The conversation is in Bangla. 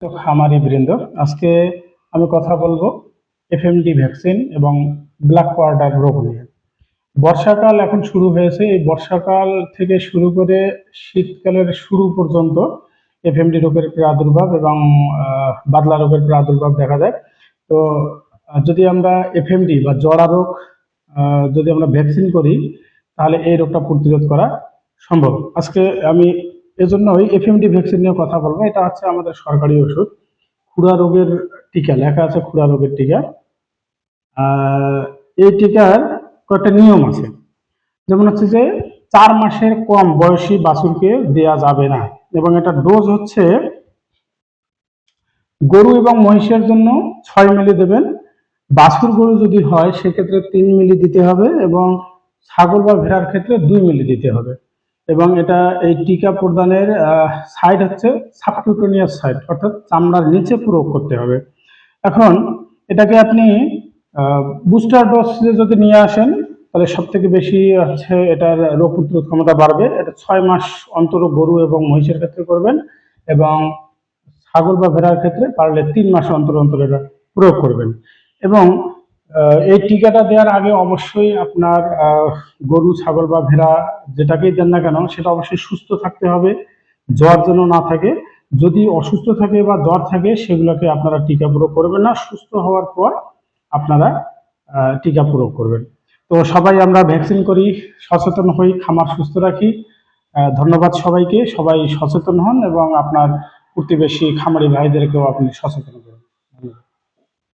তো খামারি বৃন্দ, আজকে আমি কথা বলবো এফএমডি ভ্যাকসিন এবং ব্ল্যাক কোয়ার্টার রোগ নিয়ে। বর্ষাকাল এখন শুরু হয়েছে। এই বর্ষাকাল থেকে শুরু করে শীতকালের শুরু পর্যন্ত এফএমডি রোগের প্রাদুর্ভাব এবং বাদলা রোগের প্রাদুর্ভাব দেখা যায়। তো যদি আমরা এফএমডি বা জরা রোগ যদি আমরা ভ্যাকসিন করি, তাহলে এই রোগটা প্রতিরোধ করা সম্ভব। আজকে আমি এজন্যই এফএমডি ভ্যাকসিন নিয়ে কথা বলবো। এটা হচ্ছে আমাদের সরকারি ওষুধ, খুরা রোগের টিকা, লেখা আছে খুরা রোগের টিকা। এই টিকার কয়েকটা নিয়ম আছে। যেমন হচ্ছে যে 4 মাসের কম বয়সী বাছুরকে দেয়া যাবে না, এবং এটা ডোজ হচ্ছে গরু এবং মহিষের জন্য 6 মিলি দেবেন। বাছুর গরু যদি হয় সেক্ষেত্রে 3 মিলি দিতে হবে, এবং ছাগল বা ভেড়ার ক্ষেত্রে 2 মিলি দিতে হবে। এবং এটা এই টিকা প্রদানের সাইড হচ্ছে সাবকিউটেনিয়াস সাইড, অর্থাৎ চামড়ার নিচে প্রয়োগ করতে হবে। এখন এটাকে আপনি বুস্টার ডোজে যদি নিয়ে আসেন, তাহলে সব থেকে বেশি হচ্ছে এটার রোগ প্রতিরোধ ক্ষমতা বাড়বে। এটা 6 মাস অন্তর গরু এবং মহিষের ক্ষেত্রে করবেন, এবং ছাগল বা ভেড়ার ক্ষেত্রে পারলে 3 মাস অন্তর অন্তর এটা প্রয়োগ করবেন। এবং এই টিকাটা দেওয়ার আগে অবশ্যই আপনার গরু, ছাগল বা ভেড়া যেটাকেই দেন না কেন, সেটা অবশ্যই সুস্থ থাকতে হবে, জ্বর যেন না থাকে। যদি অসুস্থ থাকে বা জ্বর থাকে, সেগুলোকে আপনারা টিকা প্রয়োগ করবেন না। সুস্থ হওয়ার পর আপনারা টিকা প্রয়োগ করবেন। তো সবাই আমরা ভ্যাকসিন করি, সচেতন হই, খামার সুস্থ রাখি। ধন্যবাদ সবাইকে। সবাই সচেতন হন এবং আপনার প্রতিবেশী খামারি ভাইদেরকেও আপনি সচেতন করুন।